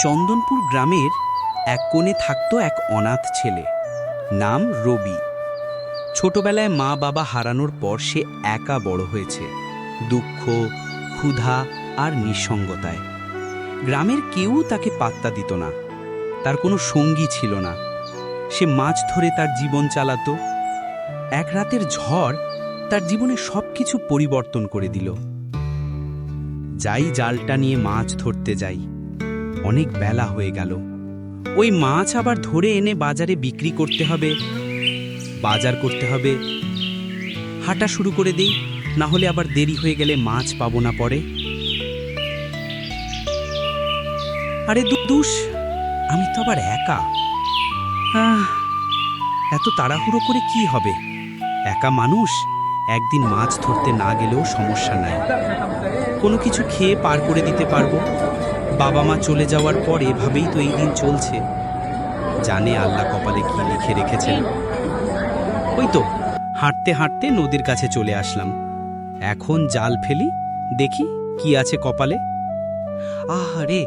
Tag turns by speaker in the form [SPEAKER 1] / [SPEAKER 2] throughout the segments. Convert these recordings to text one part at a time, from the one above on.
[SPEAKER 1] চন্দনপুর গ্রামের এক কোণে থাকত এক অনাথ ছেলে, নাম রবি। ছোটবেলায় মা বাবা হারানোর পর সে একা বড় হয়েছে, দুঃখ, ক্ষুধা আর নিঃসঙ্গতায়। গ্রামের কেউ তাকে পাত্তা দিত না, তার কোনো সঙ্গী ছিল না। সে মাছ ধরে তার জীবন চালাতো। এক রাতের ঝড় তার জীবনে সবকিছু পরিবর্তন করে দিল। যাই জালটা নিয়ে মাছ ধরতে যাই, অনেক বেলা হয়ে গেল। ওই মাছ আবার ধরে এনে বাজারে বিক্রি করতে হবে, বাজার করতে হবে। হাঁটা শুরু করে দেই, না হলে আবার দেরি হয়ে গেলে মাছ পাবো না পরে। আরে দুষ, আমি তো আবার একা। এত তাড়াহুড়ো করে কি হবে? একা মানুষ, একদিন মাছ ধরতে না গেলেও সমস্যা নাই, কোনো কিছু খেয়ে পার করে দিতে পারবো। বাবা মা চলে যাওয়ার পর এভাবেই তো এই দিন চলছে। জানে আল্লাহ কপালে কি লিখে রেখেছেন। ওই তো হাঁটতে হাঁটতে নদীর কাছে চলে আসলাম। এখন জাল ফেলি, দেখি কি আছে কপালে। আরে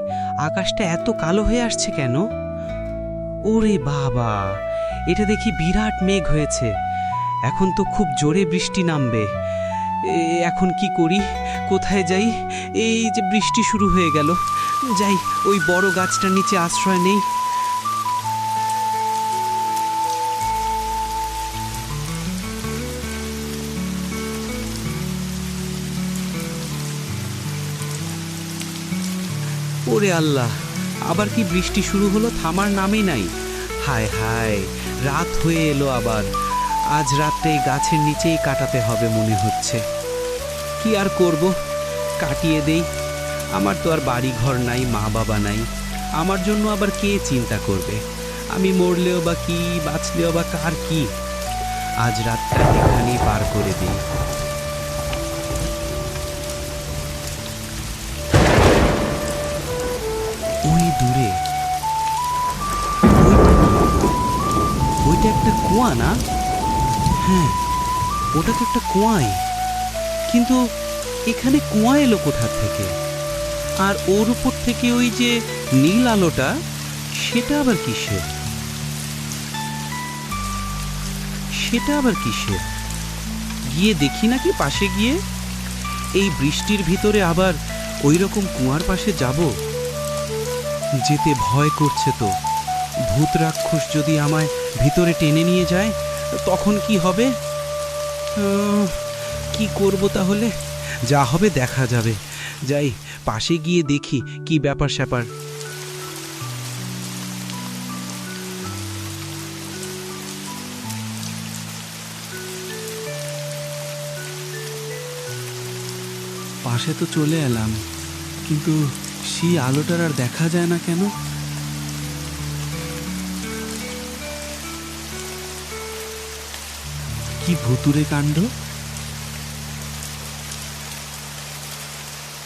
[SPEAKER 1] আকাশটা এত কালো হয়ে আসছে কেন? ওরে বাবা, এটা দেখি বিরাট মেঘ হয়েছে। এখন তো খুব জোরে বৃষ্টি নামবে। এখন কি করি, কোথায় যাই? এই যে বৃষ্টি শুরু হয়ে গেল, যাই ওই বড় গাছটার নিচে আশ্রয় নেই। ওরে আল্লাহ, আবার কি বৃষ্টি শুরু হলো, থামার নামই নাই। হায় হায়, রাত হয়ে এলো আবার। আজ রাত্রে এই গাছের নিচেই কাটাতে হবে মনে হচ্ছে। কি আর করব, কাটিয়ে দেই। আমার তো আর বাড়ি ঘর নাই, মা বাবা নাই। আমার জন্য আবার কে চিন্তা করবে? আমি মরলেও বা কি, বাঁচলেও বা কার কি? আজ রাতটা এখানেই পার করে দিই। ওই দূরে ওইটা একটা কুয়া না? হ্যাঁ, ওটা তো একটা কুয়াই। কিন্তু এখানে কুয়া এলো কোথা থেকে? আর ওর উপর থেকে ওই যে নীল আলোটা, সেটা আবার কিসের? গিয়ে দেখি নাকি পাশে গিয়ে। এই বৃষ্টির ভিতরে আবার ওই রকম কুয়ার পাশে যাব? যেতে ভয় করছে তো। ভূত রাক্ষস যদি আমায় ভিতরে টেনে নিয়ে যায়, তখন কি হবে? কি করব তাহলে? যা হবে দেখা যাবে। যাই, পাশে গিয়ে দেখি কি ব্যাপার স্যাপার। পাশে তো চলে এলাম, কিন্তু সেই আলোটার আর দেখা যায় না কেন? কি ভুতুরে কাণ্ড!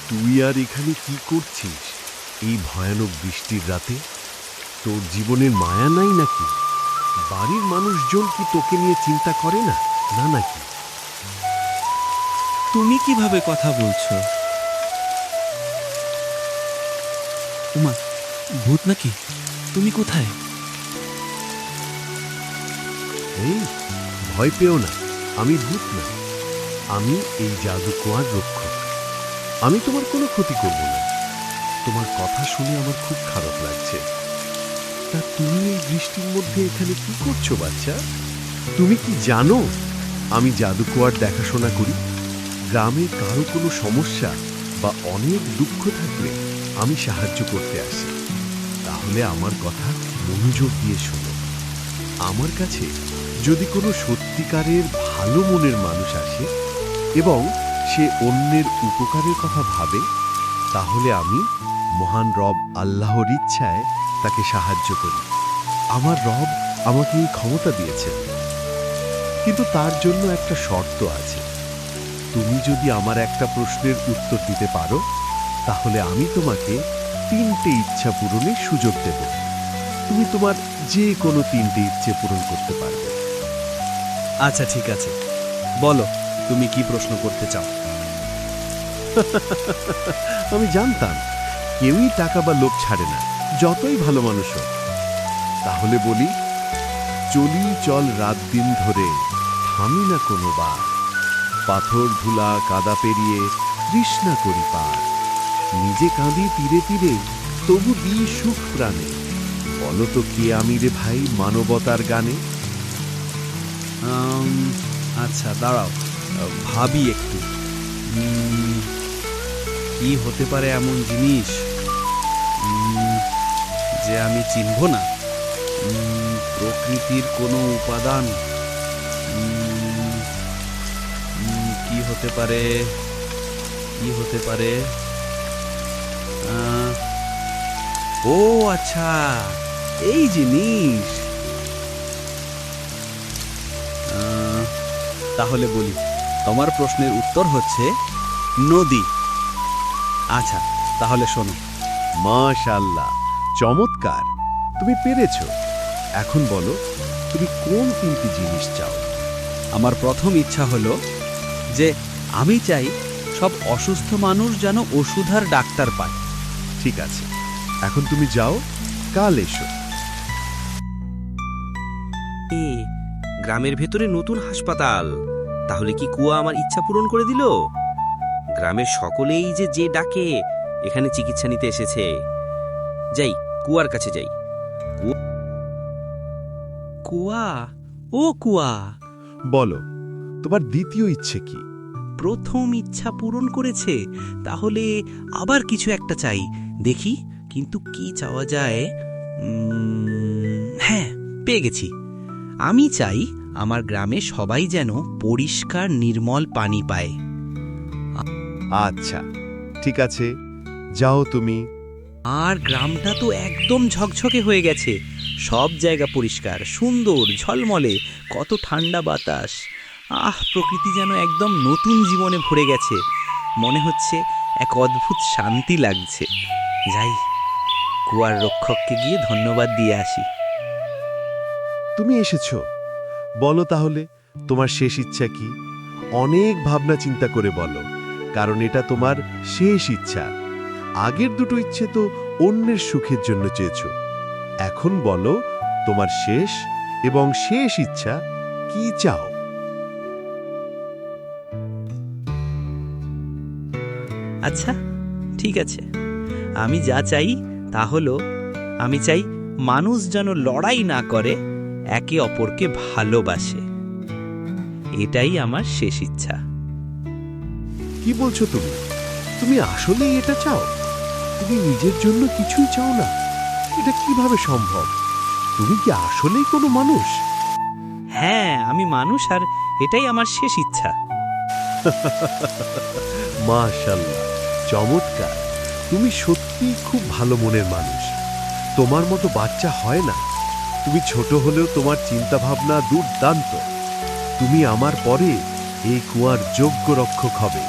[SPEAKER 2] তুই আর এখানে কি করছিস এই ভয়ানক বৃষ্টির রাতে? তোর জীবনের মায়া নাই নাকি? বাড়ির মানুষজন কি তোকে নিয়ে চিন্তা করে না নাকি?
[SPEAKER 1] তুমি কিভাবে কথা বলছো? উমা, ভূত নাকি? তুমি কোথায়?
[SPEAKER 2] এই, ভয় পেও না, আমি ভূত না। আমি এই জাদু কুয়ার রক্ষক। আমি তোমার কোনো ক্ষতি করব না। তোমার কথা শুনে আমার খুব খারাপ লাগছে। তা তুমি এই বৃষ্টির মধ্যে এখানে কি করছো বাচ্চা? তুমি কি জানো আমি জাদু কুয়ার দেখাশোনা করি? গ্রামে কারো কোনো সমস্যা বা অনেক দুঃখ থাকলে আমি সাহায্য করতে আসি। তাহলে আমার কথা মনোযোগ দিয়ে শোনো। আমার কাছে যদি কোনো সত্যিকারের ভালো মনের মানুষ আসে এবং সে অন্যের উপকারের কথা ভাবে, তাহলে আমি মহান রব আল্লাহর ইচ্ছায় তাকে সাহায্য করি। আমার রব আমাকে এই ক্ষমতা দিয়েছে, কিন্তু তার জন্য একটা শর্ত আছে। তুমি যদি আমার একটা প্রশ্নের উত্তর দিতে পারো, তাহলে আমি তোমাকে 3টে ইচ্ছা পূরণের সুযোগ দেব। তুমি তোমার যে কোনো 3টে ইচ্ছে পূরণ করতে পারবে।
[SPEAKER 1] আচ্ছা ঠিক আছে, বলো তুমি কি প্রশ্ন করতে চাও।
[SPEAKER 2] আমি জানতাম কেউই টাকা বা লোভ ছাড়ে না, যতই ভালো মানুষ হোক। তাহলে বলি, চলি চল রাত দিন ধরে, থামি না কোনো বার, পাথর ধুলা কাদা পেরিয়ে তৃষ্ণা করি পার, নিজে কাঁদি তীরে তীরে তবু দিই সুখ প্রাণে, বলো তো কে আমি রে ভাই মানবতার গানে।
[SPEAKER 1] আচ্ছা দাঁড়াও, ভাবি একটু। কি হতে পারে এমন জিনিস যে আমি চিনব না? প্রকৃতির কোনো উপাদান? কি হতে পারে? কি হতে পারে? ও আচ্ছা, এই জিনিস। তাহলে বলি, তোমার প্রশ্নের উত্তর হচ্ছে নদী। আচ্ছা তাহলে শোনো।
[SPEAKER 2] মাশাআল্লাহ, চমৎকার, তুমি পেরেছ। এখন বলো, তুমি কোন 3টি জিনিস চাও?
[SPEAKER 1] আমার প্রথম ইচ্ছা হলো যে আমি চাই সব অসুস্থ মানুষ যেন ওষুধ আর ডাক্তার পায়।
[SPEAKER 2] ঠিক আছে, এখন তুমি যাও, কাল এসো।
[SPEAKER 3] গ্রামের ভেতরে নতুন হাসপাতাল, তাহলে কি কুয়া আমার ইচ্ছা পূরণ করে দিল? গ্রামের সকলেই যে ডাকে এখানে চিকিৎসা নিতে এসেছে। যাই, কুয়ার কাছে যাই।
[SPEAKER 1] কুয়া, ও কুয়া,
[SPEAKER 2] বলো, তোমার দ্বিতীয় ইচ্ছে কি?
[SPEAKER 1] প্রথম ইচ্ছা পূরণ করেছে, তাহলে আবার কিছু একটা চাই। দেখি কিন্তু কি চাওয়া যায়। হ্যাঁ, পেয়ে গেছি। আমি চাই আমার গ্রামে সবাই যেন পরিষ্কার নির্মল পানি পায়।
[SPEAKER 2] আচ্ছা, ঠিক আছে, যাও তুমি।
[SPEAKER 1] আর গ্রামটা তো একদম ঝকঝকে হয়ে গেছে, সব জায়গা পরিষ্কার, সুন্দর, ঝলমলে, কত ঠান্ডা বাতাস। প্রকৃতি যেন একদম নতুন জীবনে ভরে গেছে। মনে হচ্ছে এক অদ্ভুত শান্তি লাগছে। যাই, কুয়ার রক্ষককে গিয়ে ধন্যবাদ দিয়ে আসি।
[SPEAKER 2] তুমি এসেছো, বলো তাহলে তোমার শেষ ইচ্ছা কি? অনেক ভাবনা চিন্তা করে বলো, কারণ এটা তোমার শেষ ইচ্ছা। আগের দুটো ইচ্ছে তো অন্যের সুখের জন্য চেয়েছো। এখন বলো, তোমার শেষ এবং শেষ ইচ্ছা কি চাও?
[SPEAKER 1] আচ্ছা ঠিক আছে, আমি যা চাই তা হলো, আমি চাই মানুষ যেন লড়াই না করে, একে অপরকে ভালোবাসে। এটাই আমার শেষ ইচ্ছা।
[SPEAKER 2] কি বলছো তুমি? তুমি আসলেই এটা চাও? তুমি নিজের জন্য কিছুই চাও না? এটা কিভাবে সম্ভব? তুমি কি আসলেই কোনো মানুষ?
[SPEAKER 1] হ্যাঁ, আমি মানুষ, আর এটাই আমার শেষ ইচ্ছা।
[SPEAKER 2] মাশাআল্লাহ, চমৎকার, তুমি সত্যিই খুব ভালো মনের মানুষ। তোমার মতো বাচ্চা হয় না। তুমি ছোট হলেও তোমার চিন্তা ভাবনা দুর্দান্ত। তুমি আমার পরে এই কুয়ার যোগ্য রক্ষক হবে।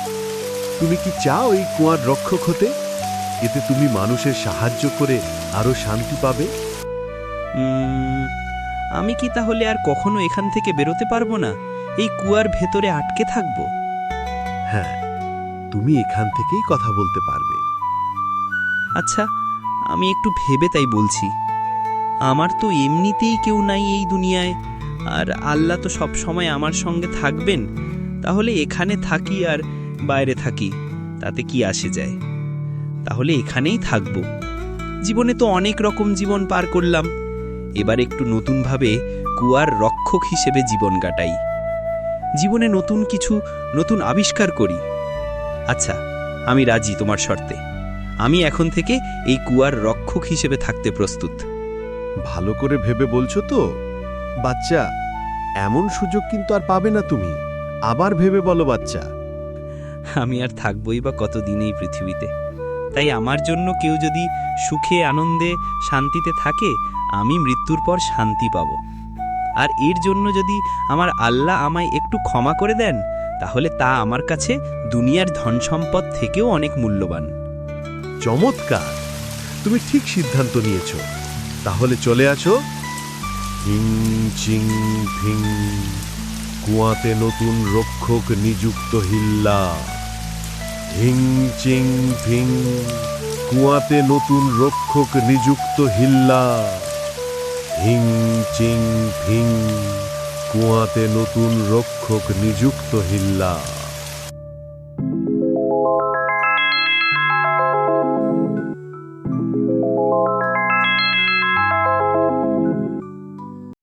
[SPEAKER 2] তুমি কি চাও এই কুয়ার রক্ষক হতে? এতে তুমি মানুষের সাহায্য করে আরো শান্তি পাবে।
[SPEAKER 1] আমি কি তাহলে আর কখনো এখান থেকে বেরোতে পারবো না? এই কুয়ার ভেতরে আটকে থাকবো?
[SPEAKER 2] হ্যাঁ, তুমি এখান থেকেই কথা বলতে পারবে।
[SPEAKER 1] আচ্ছা, আমি একটু ভেবে তাই বলছি। আমার তো এমনিতেই কেউ নাই এই দুনিয়ায়, আর আল্লাহ তো সব সময় আমার সঙ্গে থাকবেন। তাহলে এখানে থাকি আর বাইরে থাকি, তাতে কি আসে যায়? তাহলে এখানেই থাকবো। জীবনে তো অনেক রকম জীবন পার করলাম, এবার একটু নতুনভাবে কুয়ার রক্ষক হিসেবে জীবন কাটাই। জীবনে নতুন কিছু, নতুন আবিষ্কার করি। আচ্ছা, আমি রাজি তোমার শর্তে। আমি এখন থেকে এই কুয়ার রক্ষক হিসেবে থাকতে প্রস্তুত।
[SPEAKER 2] ভালো করে ভেবে বলছো তো? বাচ্চা, এমন সুযোগ কিন্তু আর পাবে না তুমি। আবার ভেবে বলো বাচ্চা।
[SPEAKER 1] আমি আর থাকবই বা কতদিন এই পৃথিবীতে, তাই আমার জন্য কেউ যদি সুখে, আনন্দে, শান্তিতে থাকে, আমি মৃত্যুর পর শান্তি পাব। আর এর জন্য যদি আমার আল্লাহ আমায় একটু ক্ষমা করে দেন, তাহলে তা আমার কাছে দুনিয়ার ধন সম্পদ থেকেও অনেক মূল্যবান।
[SPEAKER 2] চমৎকার, তুমি ঠিক সিদ্ধান্ত নিয়েছো। তাহলে চলে আসো। হিং চিং ফিং, কুয়াতে নতুন রক্ষক নিযুক্ত হিল্লা। হিং চিং ফিং, কুয়াতে নতুন রক্ষক নিযুক্ত হিল্লা। হিং চিং ফিং, কুয়াতে নতুন রক্ষক নিযুক্ত হিল্লা।